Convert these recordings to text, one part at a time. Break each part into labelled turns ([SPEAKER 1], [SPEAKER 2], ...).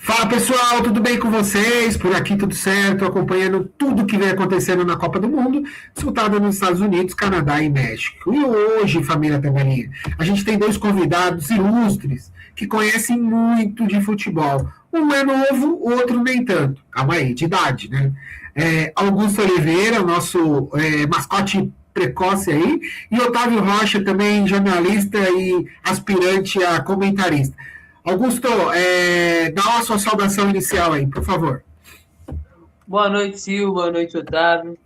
[SPEAKER 1] Fala pessoal, tudo bem com vocês? Por aqui tudo certo, acompanhando tudo que vem acontecendo na Copa do Mundo, disputada nos Estados Unidos, Canadá e México. E hoje, família Tabelinha, a gente tem dois convidados ilustres que conhecem muito de futebol. Um é novo, o outro nem tanto. Calma aí, de idade, né? Augusto Oliveira, nosso mascote precoce aí, e Otávio Rocha, também jornalista e aspirante a comentarista. Augusto, dá uma sua saudação inicial aí, por favor.
[SPEAKER 2] Boa noite, Silvio. Boa noite, Otávio.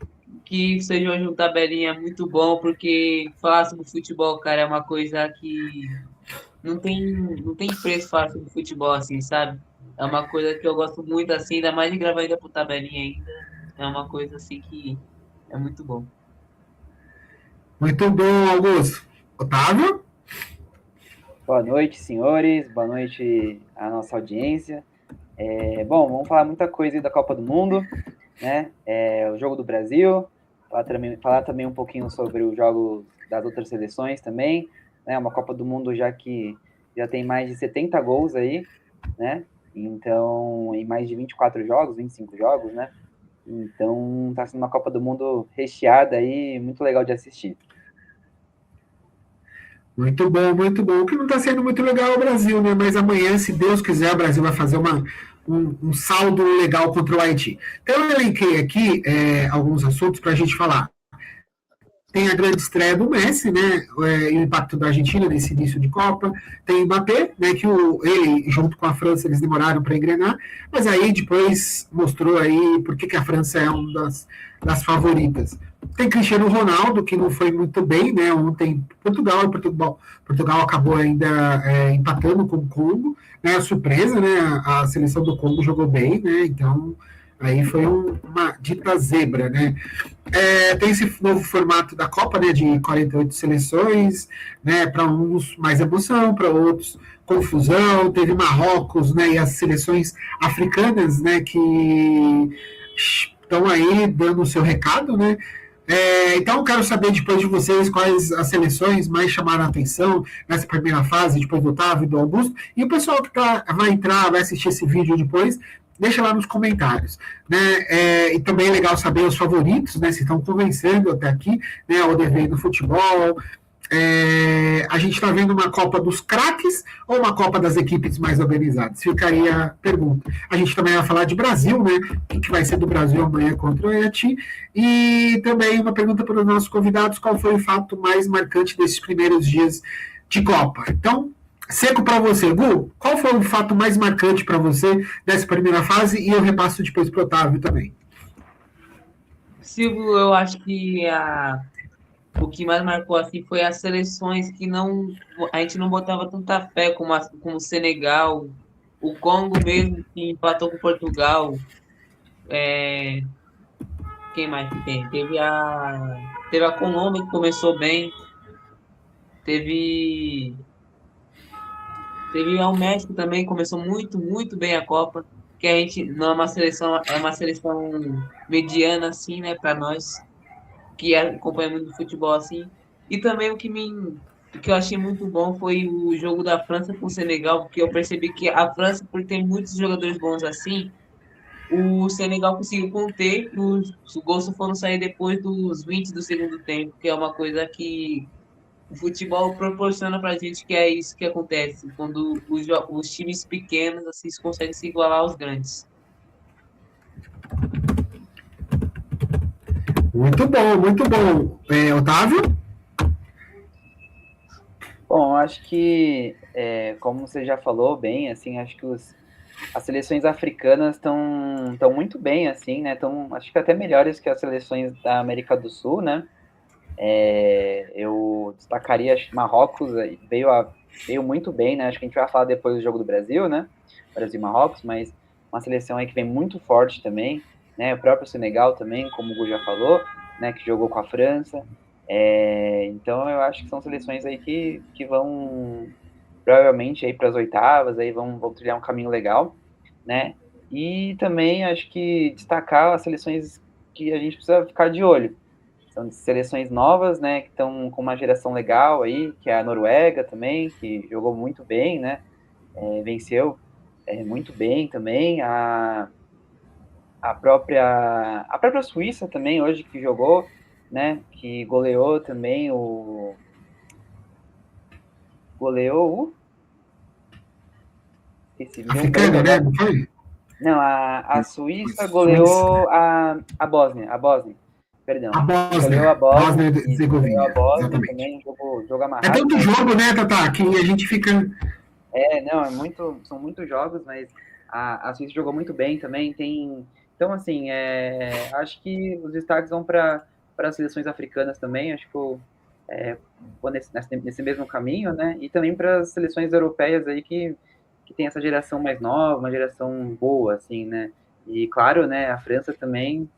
[SPEAKER 2] Que seja hoje um tabelinha muito bom, porque falar sobre futebol, cara, é uma coisa que não tem preço falar sobre futebol, assim, sabe? É uma coisa que eu gosto muito, assim, ainda mais de gravar ainda pro tabelinha ainda. É uma coisa, assim, que é muito bom.
[SPEAKER 1] Muito bom, Augusto. Otávio?
[SPEAKER 3] Boa noite, senhores. Boa noite à nossa audiência. Bom, vamos falar muita coisa aí da Copa do Mundo, né? O jogo do Brasil, falar também um pouquinho sobre os jogos das outras seleções também, né? Uma Copa do Mundo já que já tem mais de 70 gols aí, né? Então, em mais de 24 jogos, 25 jogos, né? Então, tá sendo uma Copa do Mundo recheada aí, muito legal de assistir.
[SPEAKER 1] Muito bom, muito bom. O que não está sendo muito legal é o Brasil, né? Mas amanhã, se Deus quiser, o Brasil vai fazer um saldo legal contra o Haiti. Então, eu elenquei aqui alguns assuntos para a gente falar. Tem a grande estreia do Messi, né? E o impacto da Argentina nesse início de Copa. Tem o Mbappé, né? Que ele, junto com a França, eles demoraram para engrenar. Mas aí depois mostrou aí por que a França é uma das favoritas. Tem Cristiano Ronaldo, que não foi muito bem, né? Ontem Portugal acabou ainda empatando com o Congo, né? Surpresa, né? A seleção do Congo jogou bem, né? Então aí foi uma dita zebra, né? Tem esse novo formato da Copa, né, de 48 seleções, né, para uns mais emoção, para outros confusão. Teve Marrocos, né, e as seleções africanas, né, que estão aí dando o seu recado, né. Então, quero saber depois de vocês quais as seleções mais chamaram a atenção nessa primeira fase, depois do Otávio e do Augusto. E o pessoal que vai entrar, vai assistir esse vídeo depois, deixa lá nos comentários. Né? E também é legal saber os favoritos, né? Se estão convencendo até aqui, né? O dever do futebol. A gente está vendo uma Copa dos craques ou uma Copa das equipes mais organizadas? Ficaria a pergunta. A gente também vai falar de Brasil, né? O que vai ser do Brasil amanhã contra o Haiti? E também uma pergunta para os nossos convidados: qual foi o fato mais marcante desses primeiros dias de Copa? Então, seco para você, Gu, qual foi o fato mais marcante para você dessa primeira fase? E eu repasso depois para o Otávio também.
[SPEAKER 2] Silvio, eu acho que o que mais marcou, assim, foi as seleções que a gente não botava tanta fé, como o Senegal, o Congo mesmo, que empatou com Portugal. Quem mais que tem? Teve a Colômbia que começou bem. Teve, teve o México também, que começou muito, muito bem a Copa. Que a gente não é uma seleção mediana, assim, né, para nós, que acompanha muito futebol, assim. E também o que eu achei muito bom foi o jogo da França com o Senegal, porque eu percebi que a França, por ter muitos jogadores bons assim, o Senegal conseguiu conter e os gols só foram sair depois dos 20 do segundo tempo, que é uma coisa que o futebol proporciona pra gente, que é isso que acontece quando os times pequenos assim conseguem se igualar aos grandes.
[SPEAKER 1] Muito bom, muito bom. Otávio?
[SPEAKER 3] Bom, acho que, como você já falou bem, assim, acho que as seleções africanas estão muito bem, assim, né? Acho que até melhores que as seleções da América do Sul, né? Eu destacaria, acho que Marrocos veio muito bem, né? Acho que a gente vai falar depois do jogo do Brasil, né? Brasil e Marrocos, mas uma seleção aí que vem muito forte também, né? O próprio Senegal também, como o Gu já falou, né? Que jogou com a França. Então eu acho que são seleções aí que vão provavelmente aí para as oitavas, aí vão trilhar um caminho legal, né? E também acho que destacar as seleções que a gente precisa ficar de olho. São seleções novas, né, que estão com uma geração legal aí, que é a Noruega também, que jogou muito bem, né? Venceu muito bem também. A própria Suíça também, hoje, que jogou, né? Que goleou também Goleou Esqueci, me deu um branco
[SPEAKER 1] Africana, né?
[SPEAKER 3] agora.
[SPEAKER 1] Não foi?
[SPEAKER 3] Não, a Suíça
[SPEAKER 1] Suíça.
[SPEAKER 3] goleou a Bósnia,
[SPEAKER 1] A
[SPEAKER 3] perdão. Goleou a
[SPEAKER 1] Bósnia.
[SPEAKER 3] Bósnia
[SPEAKER 1] Bósnia e
[SPEAKER 3] e goleou a
[SPEAKER 1] Herzegovina.
[SPEAKER 3] Bósnia
[SPEAKER 1] Exatamente.
[SPEAKER 3] também, jogo
[SPEAKER 1] É
[SPEAKER 3] amarrado,
[SPEAKER 1] tanto
[SPEAKER 3] mas
[SPEAKER 1] jogo, né, Tata, que a gente fica.
[SPEAKER 3] não, são muitos jogos, mas a Suíça jogou muito bem também. Então, assim, acho que os destaques vão para as seleções africanas também. Acho que vou nesse mesmo caminho, né? E também para as seleções europeias aí que tem essa geração mais nova, uma geração boa, assim, né? E claro, né? A França também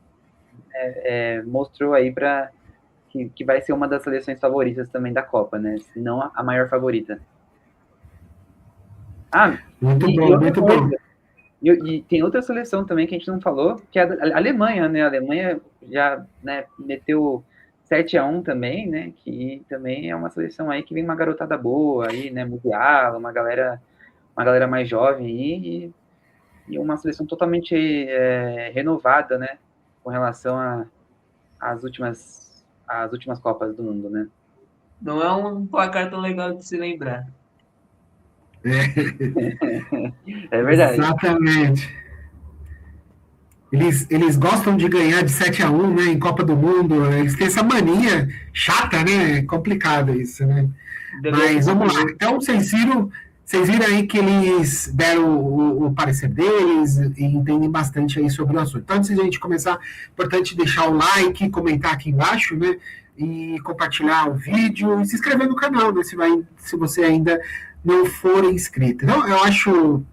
[SPEAKER 3] mostrou aí que vai ser uma das seleções favoritas também da Copa, né? Se não a maior favorita. Ah,
[SPEAKER 1] Muito
[SPEAKER 3] e
[SPEAKER 1] bom,
[SPEAKER 3] outra
[SPEAKER 1] muito bom.
[SPEAKER 3] coisa, e tem outra seleção também que a gente não falou, que é a Alemanha, né? A Alemanha já, né, meteu 7-1 também, né? Que também é uma seleção aí que vem uma garotada boa aí, né? Mundial, uma galera mais jovem aí, e uma seleção totalmente renovada, né? Com relação às últimas Copas do Mundo, né?
[SPEAKER 2] Não é um placar tão legal de se lembrar.
[SPEAKER 1] É,
[SPEAKER 3] É verdade.
[SPEAKER 1] exatamente. Eles gostam de ganhar de 7-1, né, em Copa do Mundo. Eles têm essa mania chata, né? É complicado isso, né?
[SPEAKER 2] Deveria ser
[SPEAKER 1] Mas vamos lá.
[SPEAKER 2] superior.
[SPEAKER 1] Então, vocês viram aí que eles deram o parecer deles e entendem bastante aí sobre o assunto. Então, antes de a gente começar, é importante deixar o like, comentar aqui embaixo, né? E compartilhar o vídeo e se inscrever no canal, né? Se você ainda não for inscrito. Então, eu acho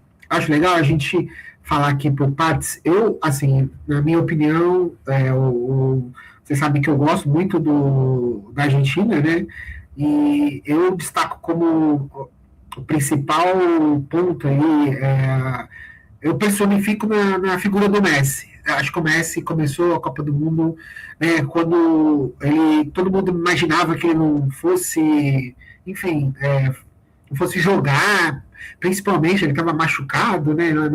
[SPEAKER 1] legal a gente falar aqui por partes. Eu, assim, na minha opinião, vocês sabem que eu gosto muito da Argentina, né? E eu destaco como o principal ponto aí, eu personifico na figura do Messi. Eu acho que o Messi começou a Copa do Mundo, né, quando todo mundo imaginava que ele não fosse, enfim, não fosse jogar, principalmente ele estava machucado, né, lá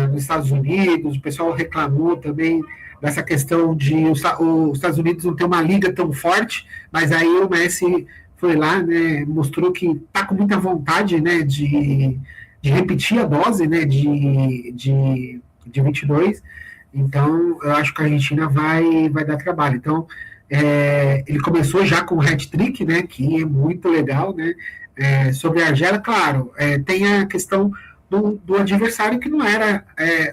[SPEAKER 1] nos Estados Unidos, o pessoal reclamou também dessa questão de os Estados Unidos não ter uma liga tão forte, mas aí o Messi foi lá, né, mostrou que está com muita vontade, né, de repetir a dose, né, de 22. Então, eu acho que a Argentina vai dar trabalho. Então, ele começou já com o hat-trick, né, que é muito legal, né, sobre a Argélia, claro, tem a questão do adversário que não era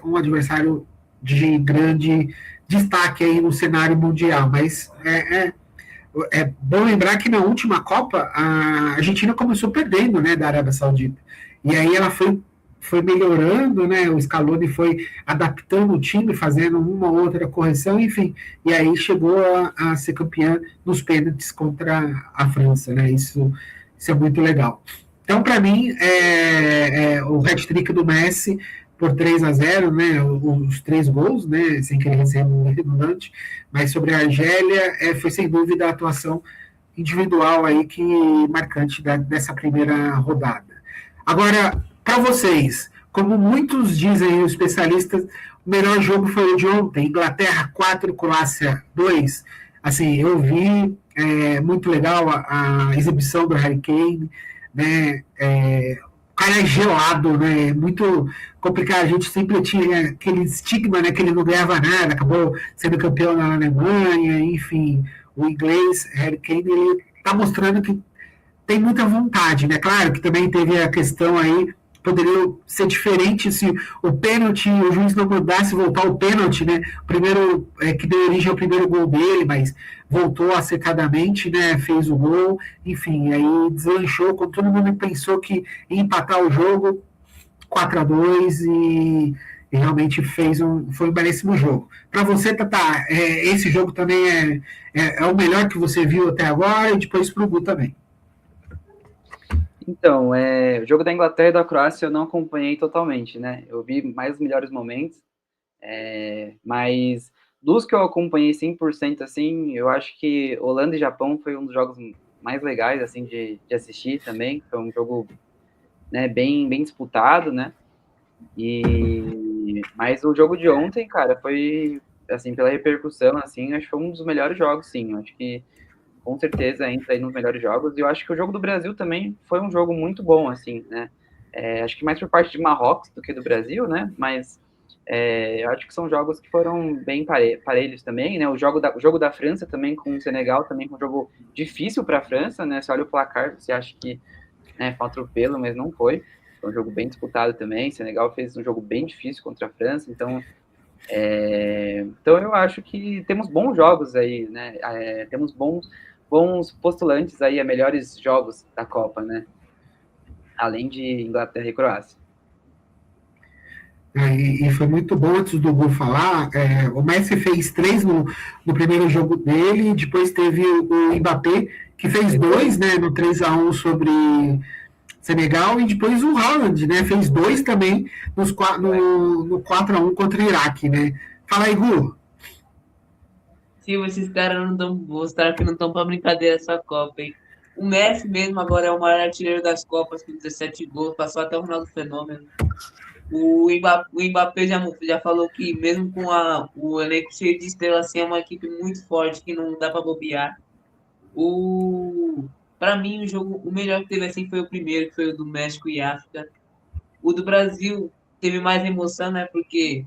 [SPEAKER 1] um adversário de grande destaque aí no cenário mundial, mas é bom lembrar que na última Copa a Argentina começou perdendo, né, da Arábia Saudita. E aí ela foi melhorando, né? O Scaloni foi adaptando o time, fazendo uma ou outra correção, enfim. E aí chegou a ser campeã nos pênaltis contra a França, né? Isso é muito legal. Então, para mim, o hat-trick do Messi por 3-0, né? Os 3 gols, né? Sem querer ser redundante, mas sobre a Argélia, foi sem dúvida a atuação individual aí que marcante dessa primeira rodada. Agora, para vocês, como muitos dizem os especialistas, o melhor jogo foi o de ontem, Inglaterra 4, Croácia 2. Assim, eu vi, muito legal a exibição do Harry Kane, né? O cara é gelado, né? É muito complicado. A gente sempre tinha aquele estigma, né? Que ele não ganhava nada, acabou sendo campeão na Alemanha, enfim. O inglês, Harry Kane, ele está mostrando que tem muita vontade, né? Claro que também teve a questão aí, poderia ser diferente se o pênalti, o juiz não mandasse voltar o pênalti, né? O primeiro, que deu origem ao primeiro gol dele, mas voltou acertadamente, né? Fez o gol, enfim, aí deslanchou, quando todo mundo pensou que ia empatar o jogo, 4-2 e realmente foi um belíssimo jogo. Para você, Tata, esse jogo também é o melhor que você viu até agora e depois para o Gu também.
[SPEAKER 3] Então, o jogo da Inglaterra e da Croácia eu não acompanhei totalmente, né? Eu vi mais os melhores momentos, mas dos que eu acompanhei 100%, assim, eu acho que Holanda e Japão foi um dos jogos mais legais, assim, de assistir também. Foi um jogo, né, bem, bem disputado, né? Mas o jogo de ontem, cara, foi, assim, pela repercussão, assim, acho que foi um dos melhores jogos, sim. Eu acho que, com certeza, entra aí nos melhores jogos. E eu acho que o jogo do Brasil também foi um jogo muito bom, assim, né? Acho que mais por parte de Marrocos do que do Brasil, né? Mas eu acho que são jogos que foram bem parelhos também, né? O jogo da França também com o Senegal também foi um jogo difícil para a França, né? Você olha o placar, você acha que, né, foi um atropelo, mas não foi. Foi um jogo bem disputado também. O Senegal fez um jogo bem difícil contra a França, então eu acho que temos bons jogos aí, né? Temos bons postulantes aí a melhores jogos da Copa, né? Além de Inglaterra e Croácia.
[SPEAKER 1] E foi muito bom antes do Gu falar. O Messi fez 3 no primeiro jogo dele, depois teve o Mbappé, que fez 2, né, no 3-1 sobre Senegal, e depois o Haaland, né, fez 2 também no 4-1 contra o Iraque, né. Fala aí, Gu.
[SPEAKER 2] Sim, esses caras não estão. Os caras que não estão pra brincadeira essa Copa, hein? O Messi mesmo agora é o maior artilheiro das Copas, com 17 gols, passou até o Ronaldo Fenômeno. O Mbappé já falou que mesmo com o elenco cheio de estrelas, assim, é uma equipe muito forte que não dá para bobear. Para mim, o melhor que teve assim foi o primeiro, que foi o do México e África. O do Brasil teve mais emoção, né? Porque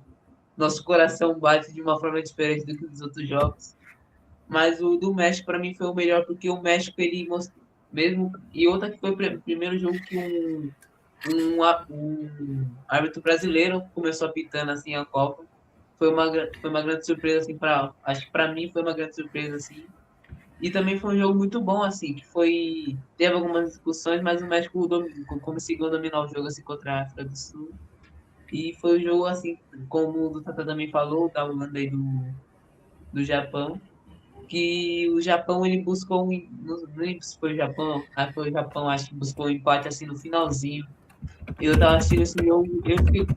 [SPEAKER 2] nosso coração bate de uma forma diferente do que nos outros jogos. Mas o do México, para mim, foi o melhor, porque o México, ele mostrou mesmo. E outra que foi o primeiro jogo que um árbitro brasileiro começou apitando assim a Copa. Foi uma grande surpresa assim acho que para mim foi uma grande surpresa assim. E também foi um jogo muito bom assim, que foi teve algumas discussões, mas o México conseguiu dominar o jogo assim contra a África do Sul. E foi um jogo assim, como o Tata também falou, da Holanda e do Japão, que o Japão ele buscou não lembro se foi o Japão, foi o Japão, acho que buscou um empate assim no finalzinho. Eu tava assistindo esse jogo,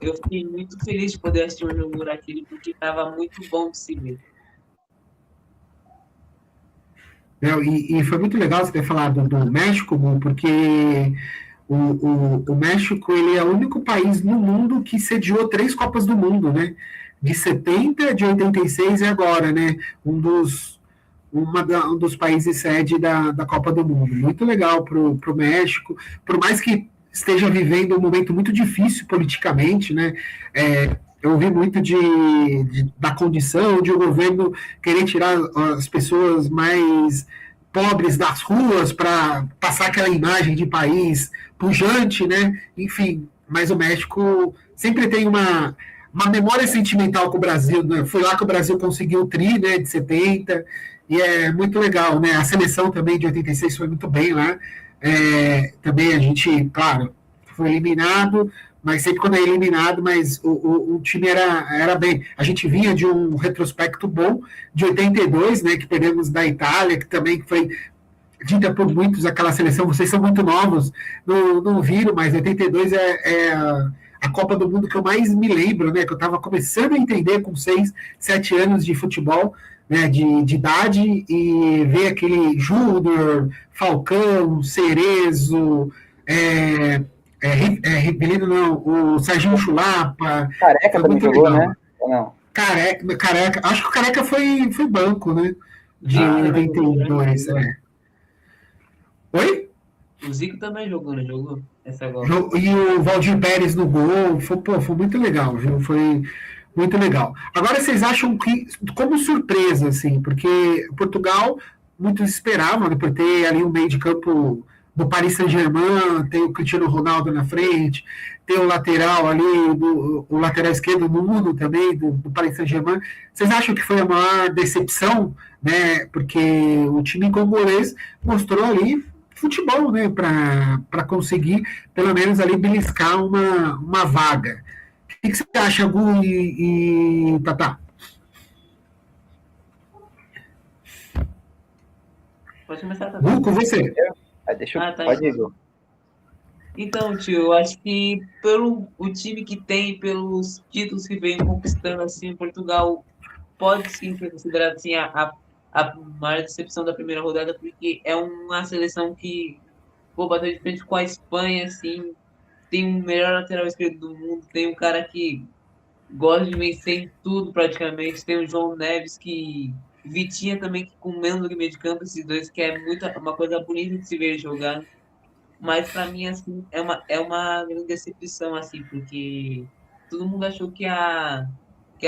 [SPEAKER 2] eu fiquei muito feliz de poder assistir um jogo daquele, porque tava muito bom de se ver.
[SPEAKER 1] E foi muito legal você ter falado do México, Gu, porque o México ele é o único país no mundo que sediou 3 Copas do Mundo, né? De 70, de 86 e agora, né? Um dos países sede da Copa do Mundo. Muito legal para o México, por mais que esteja vivendo um momento muito difícil politicamente, né? Eu ouvi muito da condição de o governo querer tirar as pessoas mais pobres das ruas para passar aquela imagem de país pujante, né? Enfim, mas o México sempre tem uma memória sentimental com o Brasil, né? Foi lá que o Brasil conseguiu o tri, né, de 70, e é muito legal, né? A seleção também de 86 foi muito bem lá. Também a gente, claro, foi eliminado, mas sempre quando é eliminado, mas o time era bem. A gente vinha de um retrospecto bom de 82, né, que perdemos da Itália, que também foi dita por muitos aquela seleção, vocês são muito novos, não viram, mas 82 é a Copa do Mundo que eu mais me lembro, né? Que eu estava começando a entender com 6, 7 anos de futebol, né? De idade, e ver aquele Júnior, Falcão, Cerezo, Rivelino não, o Serginho Chulapa.
[SPEAKER 3] Careca
[SPEAKER 1] Foi
[SPEAKER 3] também
[SPEAKER 1] muito
[SPEAKER 3] jogou,
[SPEAKER 1] legal.
[SPEAKER 3] né? Ou não?
[SPEAKER 1] Careca, acho que o Careca foi banco, né?
[SPEAKER 2] O
[SPEAKER 1] De
[SPEAKER 2] Zico também jogou, né?
[SPEAKER 1] 82, Oi?
[SPEAKER 2] O Zico também jogou, né? Jogou essa Copa.
[SPEAKER 1] E o Valdir Pérez no gol, foi muito legal, viu? Foi muito legal. Agora vocês acham que, como surpresa, assim, porque Portugal, muitos esperavam, né, por ter ali um meio de campo do Paris Saint-Germain, tem o Cristiano Ronaldo na frente, tem o lateral ali, o lateral esquerdo no mundo também, do Paris Saint-Germain. Vocês acham que foi a maior decepção, né? Porque o time congolês mostrou ali futebol, né, para conseguir pelo menos ali beliscar uma vaga. O que você acha, Gu e Tatá?
[SPEAKER 2] Pode começar, Tata.
[SPEAKER 1] Gu, com você.
[SPEAKER 2] Tá.
[SPEAKER 3] Pode ir, Gu.
[SPEAKER 2] Então, tio, eu acho que pelo o time que tem, pelos títulos que vem conquistando assim, Portugal pode sim ser considerado assim a maior decepção da primeira rodada, porque é uma seleção que pô, bateu de frente com a Espanha, assim, tem o melhor lateral esquerdo do mundo, tem um cara que gosta de vencer em tudo praticamente, tem o João Neves que Vitinha também que comendo no meio de campo, esses dois que é uma coisa bonita de se ver jogar. Mas para mim assim é uma grande decepção assim, porque todo mundo achou que a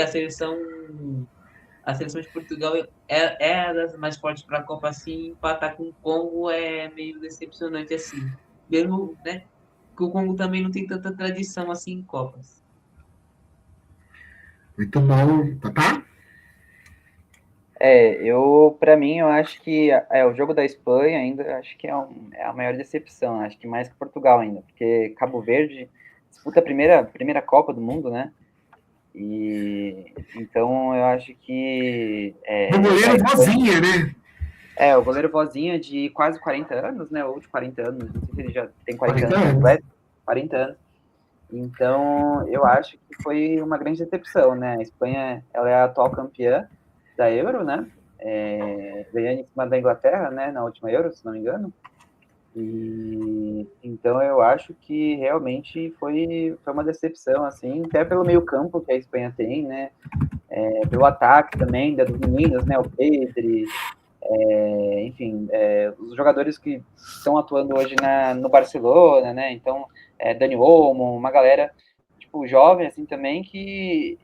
[SPEAKER 2] seleção de Portugal é das mais fortes para a Copa, assim, empatar com o Congo é meio decepcionante, assim. Mesmo, né, que o Congo também não tem tanta tradição, assim, em Copas.
[SPEAKER 1] Muito bom. Tá?
[SPEAKER 3] Para mim, eu acho que o jogo da Espanha ainda acho que é a maior decepção, acho que mais que Portugal ainda, porque Cabo Verde disputa a primeira Copa do Mundo, né? E então eu acho que
[SPEAKER 1] Do goleiro Vozinha, né?
[SPEAKER 3] o goleiro Vozinha de quase 40 anos, né? Ou de 40 anos, não sei se ele já tem 40 anos 40 anos. Então, eu acho que foi uma grande decepção, né? A Espanha, ela é a atual campeã da Euro, né? Ganhando em cima da Inglaterra, né? Na última Euro, se não me engano. E então eu acho que realmente foi uma decepção, assim, até pelo meio campo que a Espanha tem, né? Pelo ataque também dos meninos, né? O Pedri, enfim, os jogadores que estão atuando hoje no Barcelona, né? Então, Dani Olmo, uma galera tipo jovem assim também que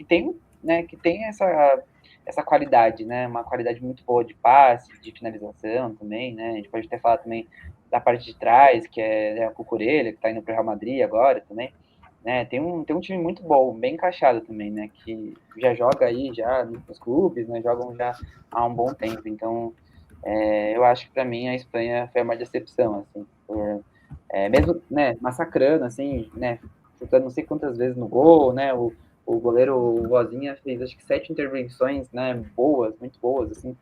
[SPEAKER 3] tem, né? Que tem essa qualidade, né? Uma qualidade muito boa de passe, de finalização também, né? A gente pode até falar também da parte de trás, que é a Cucurella, que está indo para o Real Madrid agora também. Né, tem um time muito bom, bem encaixado também, né? Que já joga aí já nos clubes, né? Jogam já há um bom tempo. Então, eu acho que para mim a Espanha foi uma decepção, assim, mesmo, né? Massacrando, assim, né? Chutando não sei quantas vezes no gol, né? O goleiro Vozinha fez acho que 7 intervenções, né? Boas, muito boas, assim,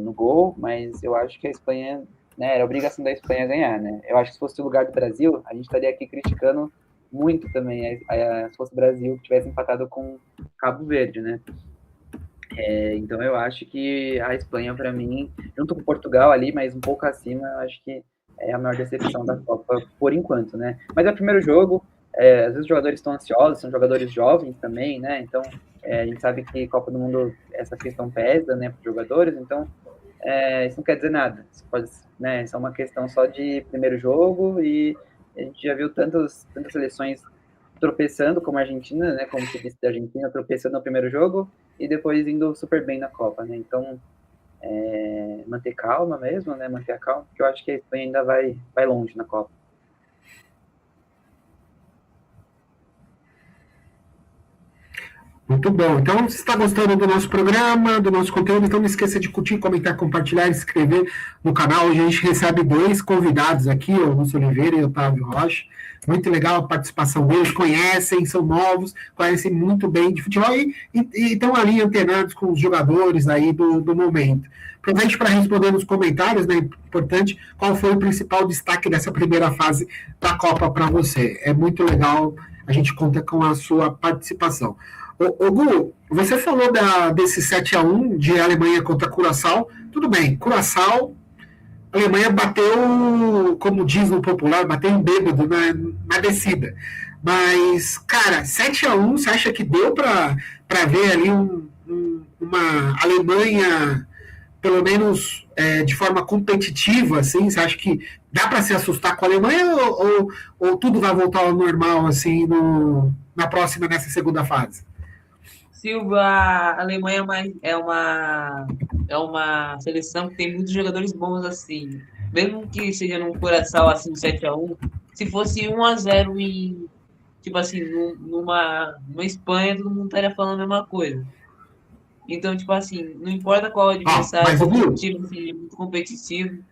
[SPEAKER 3] no gol. Mas eu acho que a Espanha, né? Era obrigação da Espanha ganhar, né? Eu acho que se fosse o lugar do Brasil, a gente estaria aqui criticando muito também se fosse o Brasil que tivesse empatado com Cabo Verde, né? Então eu acho que a Espanha, para mim, junto com Portugal ali, mas um pouco acima, eu acho que é a maior decepção da Copa por enquanto, né? Mas é o primeiro jogo, às vezes os jogadores estão ansiosos, são jogadores jovens também, né? Então a gente sabe que Copa do Mundo essa questão pesa, né, para os jogadores, então isso não quer dizer nada. Isso pode, né, isso é uma questão só de primeiro jogo e a gente já viu tantas seleções tropeçando, como a Argentina, né, como se disse da Argentina, tropeçando no primeiro jogo e depois indo super bem na Copa, né? Então, manter calma mesmo, né? Manter a calma, porque eu acho que a Espanha ainda vai longe na Copa.
[SPEAKER 1] Muito bom. Então, se está gostando do nosso programa, do nosso conteúdo, então não esqueça de curtir, comentar, compartilhar, se inscrever no canal. Hoje a gente recebe 2 convidados aqui, o Augusto Oliveira e o Otávio Rocha. Muito legal a participação deles, conhecem, são novos, conhecem muito bem de futebol e estão ali antenados com os jogadores aí do momento. Aproveite para responder nos comentários, né? Importante, qual foi o principal destaque dessa primeira fase da Copa para você. É muito legal, a gente conta com a sua participação. Ô Gu, você falou desse 7-1 de Alemanha contra Curaçao. Tudo bem, Curaçao, a Alemanha bateu, como diz no popular, bateu em bêbado na descida. Mas, cara, 7-1, você acha que deu para ver ali uma Alemanha, pelo menos de forma competitiva, assim? Você acha que dá para se assustar com a Alemanha ou tudo vai voltar ao normal, assim, nessa segunda fase?
[SPEAKER 2] Silva, a Alemanha é uma seleção que tem muitos jogadores bons assim. Mesmo que seja num Curaçao assim 7-1, se fosse 1-0 em tipo assim, numa Espanha, todo mundo estaria falando a mesma coisa. Então, tipo assim, não importa qual adversário,
[SPEAKER 1] Mas o
[SPEAKER 2] qualquer
[SPEAKER 1] Gu,
[SPEAKER 2] time seja muito competitivo,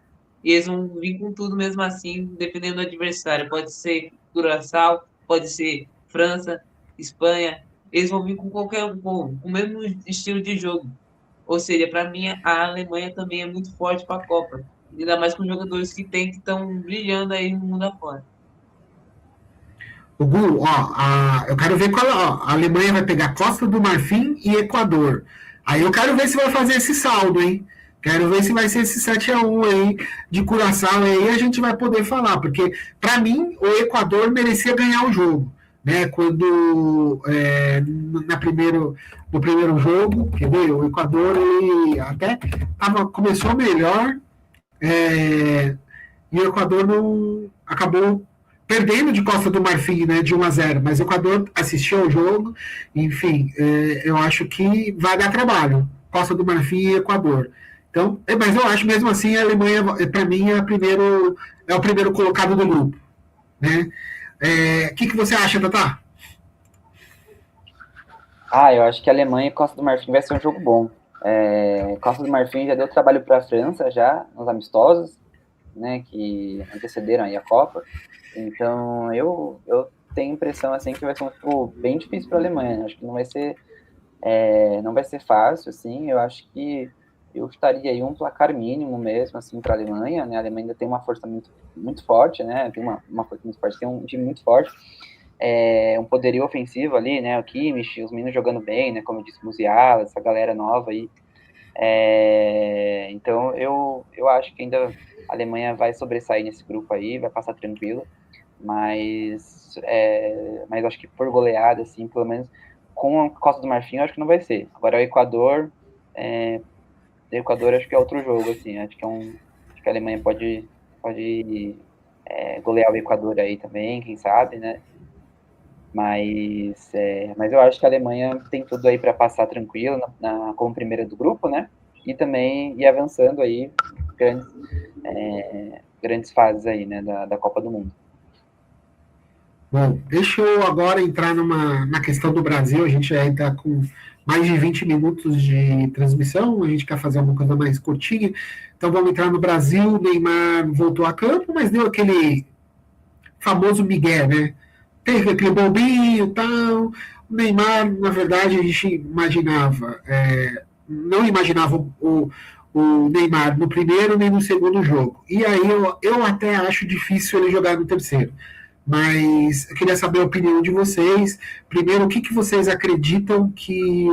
[SPEAKER 2] e eles vão vir com tudo mesmo assim, dependendo do adversário. Pode ser Curaçao, pode ser França, Espanha, eles vão vir com qualquer um, com o mesmo estilo de jogo. Ou seja, para mim, a Alemanha também é muito forte para a Copa. Ainda mais com jogadores que tem que estão brilhando aí no mundo afora.
[SPEAKER 1] O Gu, eu quero ver qual. A Alemanha vai pegar Costa do Marfim e Equador. Aí eu quero ver se vai fazer esse saldo, hein? Quero ver se vai ser esse 7-1 aí de Curaçao, e aí a gente vai poder falar, porque para mim o Equador merecia ganhar o jogo, né? Quando no primeiro jogo, quer ver? O Equador ele até começou melhor, é, e o Equador não acabou perdendo de Costa do Marfim, né, de 1-0, mas o Equador assistiu ao jogo, enfim, eu acho que vai dar trabalho, Costa do Marfim e Equador. Então, mas eu acho mesmo assim a Alemanha, para mim, é o primeiro colocado do grupo, né? O que você acha, Tatá?
[SPEAKER 3] Eu acho que a Alemanha e Costa do Marfim vai ser um jogo bom. Costa do Marfim já deu trabalho para a França, já, nos amistosos, né, que antecederam aí a Copa. Então, eu tenho a impressão, assim, que vai ser um jogo bem difícil para a Alemanha. Acho que não vai ser fácil, assim. Eu acho que eu estaria aí um placar mínimo mesmo, assim, para a Alemanha, né? A Alemanha ainda tem uma força muito, muito forte, né? Tem uma força muito forte, tem um time muito forte, um poderio ofensivo ali, né? O Kimmich, os meninos jogando bem, né? Como eu disse, Musiala, essa galera nova aí. Então, eu acho que ainda a Alemanha vai sobressair nesse grupo aí, vai passar tranquilo, mas acho que por goleada, assim, pelo menos com a Costa do Marfim, eu acho que não vai ser. Agora o Equador acho que é outro jogo, assim, acho que a Alemanha pode golear o Equador aí também, quem sabe, né? Mas eu acho que a Alemanha tem tudo aí para passar tranquilo como primeira do grupo, né? E também ir avançando aí grandes, grandes fases aí, né, da Copa do Mundo.
[SPEAKER 1] Bom, deixa eu agora entrar na questão do Brasil. A gente já está com mais de 20 minutos de transmissão, a gente quer fazer uma coisa mais curtinha. Então vamos entrar no Brasil. O Neymar voltou a campo, mas deu aquele famoso migué, né? Teve aquele bobinho e tal. O Neymar, na verdade, a gente imaginava, não imaginava o Neymar no primeiro nem no segundo jogo. E aí eu até acho difícil ele jogar no terceiro. Mas eu queria saber a opinião de vocês. Primeiro, o que vocês acreditam que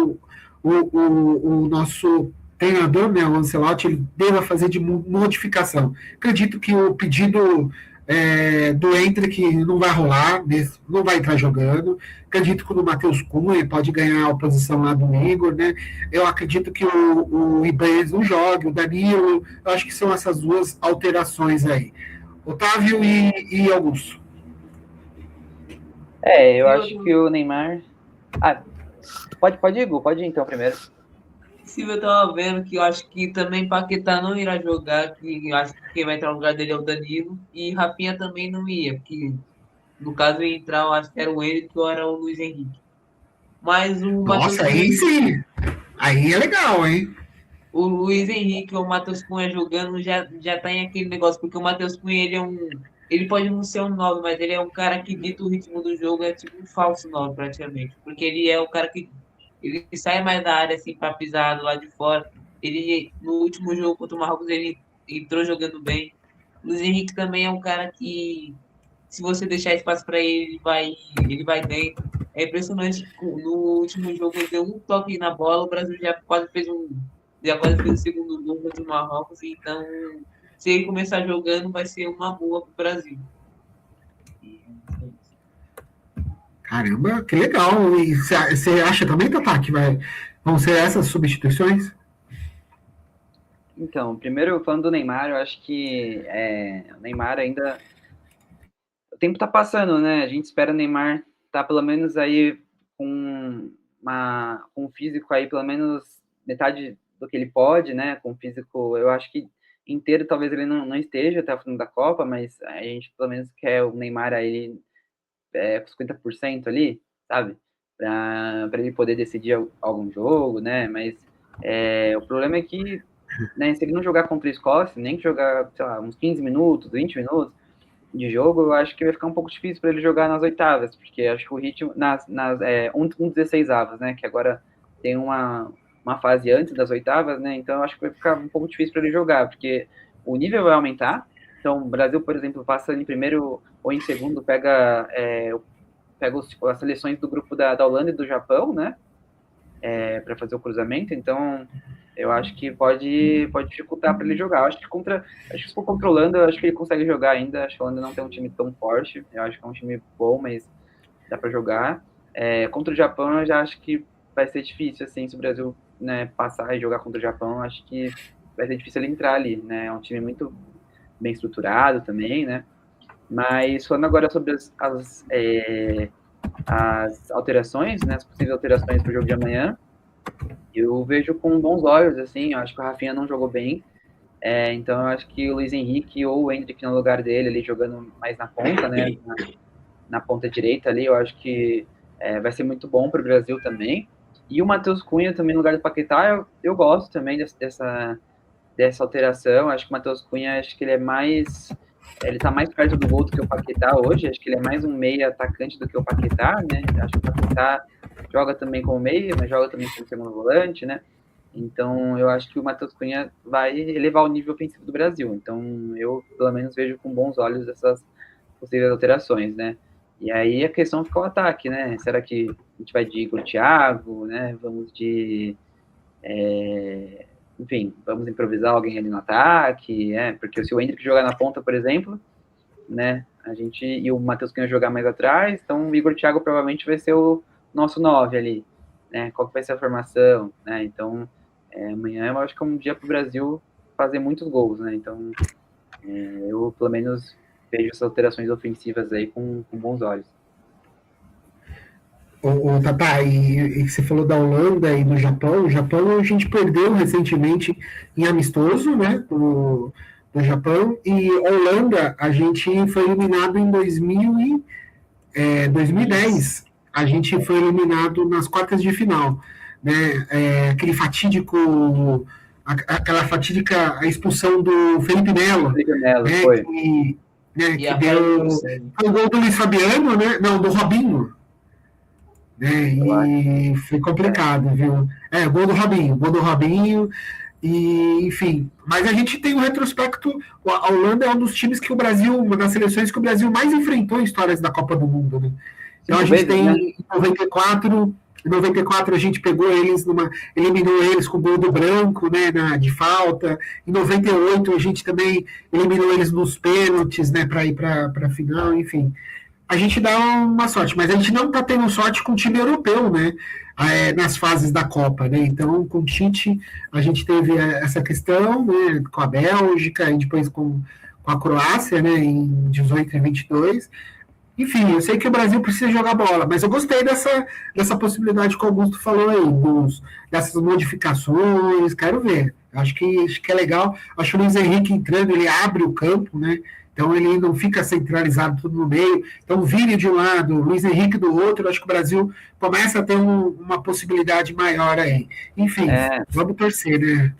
[SPEAKER 1] o nosso treinador, né, o Ancelotti, ele deva fazer de modificação? Acredito que o pedido do Hendrick não vai rolar, não vai entrar jogando. Acredito que o Matheus Cunha pode ganhar a posição lá do Igor, né? Eu acredito que o Ibanez não jogue, o Danilo. Eu acho que são essas duas alterações aí. Otávio e Augusto.
[SPEAKER 3] Eu acho que o Neymar. Pode ir, Gu, pode ir então primeiro.
[SPEAKER 2] Silvio, eu tava vendo que eu acho que também Paquetá não irá jogar, que eu acho que quem vai entrar no lugar dele é o Danilo, e Rafinha também não ia, porque no caso ia entrar, eu acho que era o Henrique ou era o Luiz Henrique. Mas o Matheus
[SPEAKER 1] Nossa, aí
[SPEAKER 2] Cunha,
[SPEAKER 1] sim. Aí é legal, hein?
[SPEAKER 2] o Luiz Henrique ou o Matheus Cunha jogando já tá em aquele negócio, porque o Matheus Cunha ele pode não ser um 9, mas ele é um cara que dita o ritmo do jogo, é tipo um falso 9 praticamente, porque ele é o cara que ele sai mais da área assim para pisar do lado de fora. Ele no último jogo contra o Marrocos ele entrou jogando bem. O Luiz Henrique também é um cara que se você deixar espaço para ele, ele vai dentro. É impressionante. No último jogo ele deu um toque na bola, o Brasil já quase fez o segundo gol contra o Marrocos, então se ele começar jogando vai ser uma boa para o Brasil.
[SPEAKER 1] Caramba, que legal. E você acha também, Tatá, que vão ser essas substituições?
[SPEAKER 3] Então, primeiro falando do Neymar, eu acho que o Neymar ainda. O tempo tá passando, né? A gente espera o Neymar tá pelo menos aí com um físico aí, pelo menos metade do que ele pode, né? Com um físico, eu acho que inteiro talvez ele não esteja até o fim da Copa, mas a gente pelo menos quer o Neymar aí com 50% ali, sabe? Para ele poder decidir algum jogo, né? Mas o problema é que, né, se ele não jogar contra a Escócia, nem que jogar, sei lá, uns 15 minutos, 20 minutos de jogo, eu acho que vai ficar um pouco difícil para ele jogar nas oitavas, porque acho que o ritmo, um 16 avos, né? Que agora tem uma fase antes das oitavas, né? Então eu acho que vai ficar um pouco difícil para ele jogar, porque o nível vai aumentar. Então, o Brasil, por exemplo, passa em primeiro ou em segundo, pega as seleções do grupo da Holanda e do Japão, né? Para fazer o cruzamento. Então, eu acho que pode dificultar para ele jogar. Acho que se for controlando, eu acho que ele consegue jogar ainda. Acho que a Holanda não tem um time tão forte. Eu acho que é um time bom, mas dá para jogar. Contra o Japão, eu já acho que vai ser difícil, assim, se o Brasil, né, passar e jogar contra o Japão, acho que vai ser difícil ele entrar ali, né? É um time muito bem estruturado também, né? Mas falando agora sobre as alterações, né, as possíveis alterações para o jogo de amanhã, eu vejo com bons olhos, assim, eu acho que o Rafinha não jogou bem, então eu acho que o Luiz Henrique ou o Endrick no lugar dele, ali jogando mais na ponta, né, na ponta direita ali, eu acho que vai ser muito bom para o Brasil também. E o Matheus Cunha também no lugar do Paquetá, eu gosto também dessa alteração. Acho que o Matheus Cunha, acho que ele tá mais perto do gol do que o Paquetá hoje. Acho que ele é mais um meia atacante do que o Paquetá, né? Acho que o Paquetá joga também como meia, mas joga também como segundo volante, né? Então, eu acho que o Matheus Cunha vai elevar o nível ofensivo do Brasil. Então, eu, pelo menos, vejo com bons olhos essas possíveis alterações, né? E aí a questão fica o ataque, né? Será que a gente vai de Igor Thiago, né? Vamos de... enfim, vamos improvisar alguém ali no ataque, porque se o Endrick jogar na ponta, por exemplo, né, e o Matheus Cunha jogar mais atrás, então o Igor Thiago provavelmente vai ser o nosso 9 ali, né, qual que vai ser a formação, né, então amanhã eu acho que é um dia para o Brasil fazer muitos gols, né, então eu pelo menos vejo essas alterações ofensivas aí com bons olhos.
[SPEAKER 1] Tata, e você falou da Holanda e do Japão. O Japão a gente perdeu recentemente em amistoso, né? Do Japão. E a Holanda a gente foi eliminado em 2010. A gente foi eliminado nas quartas de final. Né? Aquele fatídico. Aquela fatídica expulsão do Felipe Melo.
[SPEAKER 3] Felipe Melo,
[SPEAKER 1] né?
[SPEAKER 3] foi.
[SPEAKER 1] Que deu. Foi o gol do Luiz Fabiano, né? Não, do Robinho. E foi complicado, viu? Gol do Robinho, e enfim. Mas a gente tem um retrospecto. A Holanda é um dos times que o Brasil, uma das seleções que o Brasil mais enfrentou em histórias da Copa do Mundo, né? Então a gente tem em 94 a gente pegou eles eliminou eles com o gol do Branco, né, de falta. Em 98 a gente também eliminou eles nos pênaltis, né, para ir para a final, enfim. A gente dá uma sorte, mas a gente não está tendo sorte com o time europeu, né? Nas fases da Copa, né? Então, com o Tite, a gente teve essa questão, né? Com a Bélgica e depois com a Croácia, né? Em 18 e 22. Enfim, eu sei que o Brasil precisa jogar bola, mas eu gostei dessa possibilidade que o Augusto falou aí, dessas modificações, quero ver. Acho que é legal. Acho que o Luiz Henrique entrando, ele abre o campo, né? Então ele não fica centralizado tudo no meio. Então o Vini de um lado, o Luiz Henrique do outro, acho que o Brasil começa a ter uma possibilidade maior aí. Enfim, vamos torcer, né?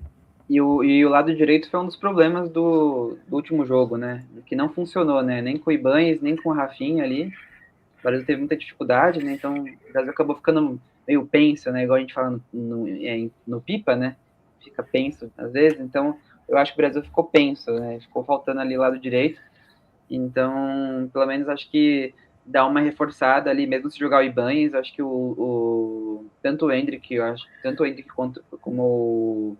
[SPEAKER 3] E o lado direito foi um dos problemas do último jogo, né? Que não funcionou, né? Nem com o Ibañez, nem com o Rafinha ali. O Brasil teve muita dificuldade, né? Então o Brasil acabou ficando meio penso, né? Igual a gente fala no Pipa, né? Fica penso às vezes. Então eu acho que o Brasil ficou penso, né? Ficou faltando ali o lado direito. Então, pelo menos acho que dá uma reforçada ali, mesmo se jogar o Ibañez, acho que tanto o Endrick como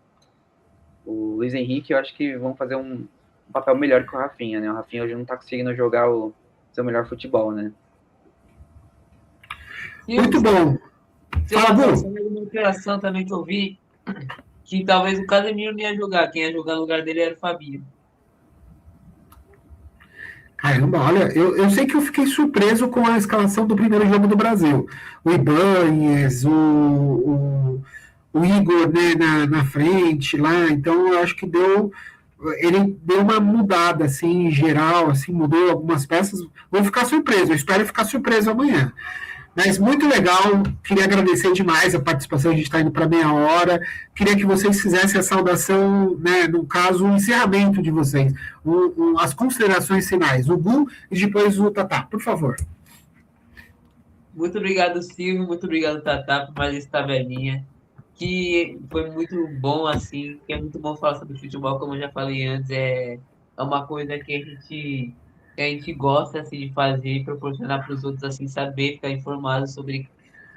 [SPEAKER 3] o Luiz Henrique, eu acho que vão fazer um papel melhor que o Rafinha, né? O Rafinha hoje não tá conseguindo jogar o seu melhor futebol, né?
[SPEAKER 1] Muito bom.
[SPEAKER 2] Fala, uma operação também que eu vi, que talvez o Casemiro não ia jogar, quem ia jogar no lugar dele era o Fabinho.
[SPEAKER 1] Caramba, olha, eu sei que eu fiquei surpreso com a escalação do primeiro jogo do Brasil. O Ibañez, o Igor, né, na frente lá, então eu acho que ele deu uma mudada, assim, em geral, assim, mudou algumas peças. Vou ficar surpreso, eu espero ficar surpreso amanhã. Mas muito legal, queria agradecer demais a participação, a gente está indo para meia hora. Queria que vocês fizessem a saudação, né, no caso, o encerramento de vocês, as considerações finais, o Gu e depois o Tatá, por favor.
[SPEAKER 2] Muito obrigado, Silvio, muito obrigado, Tatá, por mais essa tabelinha, que foi muito bom, assim, que é muito bom falar sobre futebol, como eu já falei antes, é uma coisa que a gente gosta assim, de fazer e proporcionar para os outros assim, saber, ficar informado sobre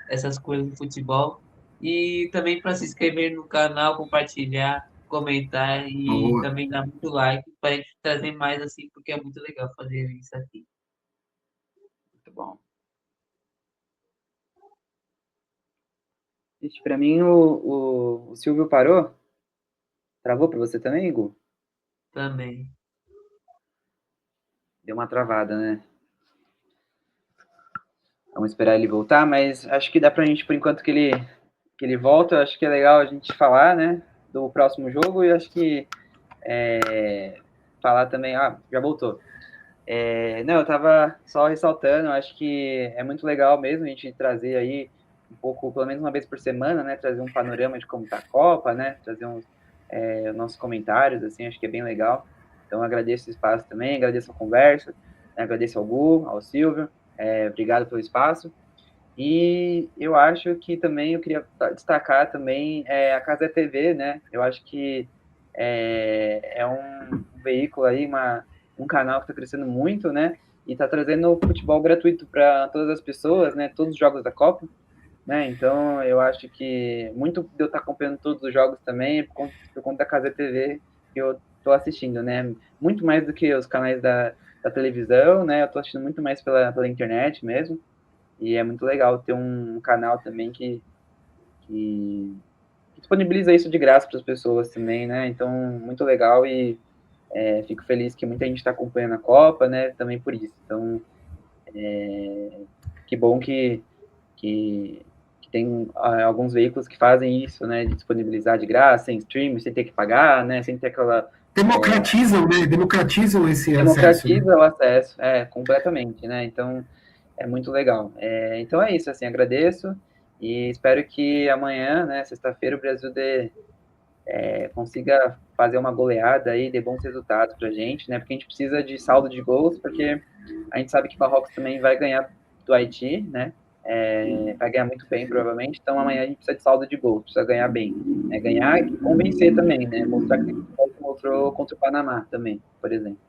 [SPEAKER 2] essas coisas do futebol. E também para se inscrever no canal, compartilhar, comentar e
[SPEAKER 1] Boa.
[SPEAKER 2] também dar muito like para a gente trazer mais assim, porque é muito legal fazer isso aqui.
[SPEAKER 3] Muito bom. Gente, pra mim o Silvio parou. Travou pra você também, Igor?
[SPEAKER 2] Também.
[SPEAKER 3] Deu uma travada, né? Vamos esperar ele voltar, mas acho que dá pra gente, por enquanto que ele volta, acho que é legal a gente falar, né? Do próximo jogo e acho que falar também. Ah, já voltou. Não, eu tava só ressaltando, acho que é muito legal mesmo a gente trazer aí um pouco, pelo menos uma vez por semana, né? Trazer um panorama de como tá a Copa, né? Trazer nossos comentários, assim, acho que é bem legal. Então, agradeço o espaço também, agradeço a conversa, né, agradeço ao Gu, ao Silvio, obrigado pelo espaço. E eu acho que também eu queria destacar também a Casa TV, né? Eu acho que é um veículo aí, um canal que está crescendo muito, né? E está trazendo futebol gratuito para todas as pessoas, né? Todos os jogos da Copa, né? Então eu acho que muito de eu estar acompanhando todos os jogos também é por conta da Casa TV que eu estou assistindo, né? Muito mais do que os canais da televisão, né? Eu estou assistindo muito mais pela internet mesmo. E é muito legal ter um canal também que disponibiliza isso de graça para as pessoas também, né? Então, muito legal e fico feliz que muita gente está acompanhando a Copa, né? Também por isso. Então, que bom que tem alguns veículos que fazem isso, né? De disponibilizar de graça, sem stream, sem ter que pagar, né? Sem ter aquela...
[SPEAKER 1] Democratizam, né? Democratizam esse acesso, né?
[SPEAKER 3] Democratiza o acesso, completamente, né? Então, é muito legal. Então é isso, assim, agradeço e espero que amanhã, né, sexta-feira, o Brasil consiga fazer uma goleada aí, dê bons resultados pra gente, né? Porque a gente precisa de saldo de gols, porque a gente sabe que o Marrocos também vai ganhar do Haiti, né? Vai ganhar muito bem, provavelmente. Então amanhã a gente precisa de saldo de gols, precisa ganhar bem. Né? Ganhar e convencer também, né? Mostrar que mostrou contra o Panamá também, por exemplo.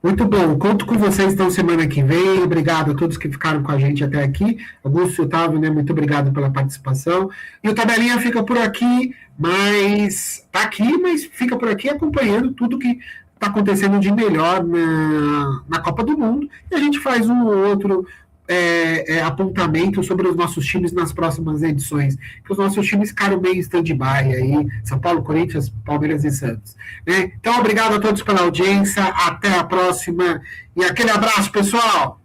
[SPEAKER 1] Muito bom. Conto com vocês então semana que vem. Obrigado a todos que ficaram com a gente até aqui. Augusto e Otávio, né? Muito obrigado pela participação. E o Tabelinha fica por aqui, mas tá aqui, mas fica por aqui acompanhando tudo que está acontecendo de melhor na Copa do Mundo. E a gente faz um ou outro apontamento sobre os nossos times nas próximas edições. Que os nossos times ficaram bem em stand-by aí, São Paulo, Corinthians, Palmeiras e Santos. Né? Então, obrigado a todos pela audiência, até a próxima e aquele abraço, pessoal!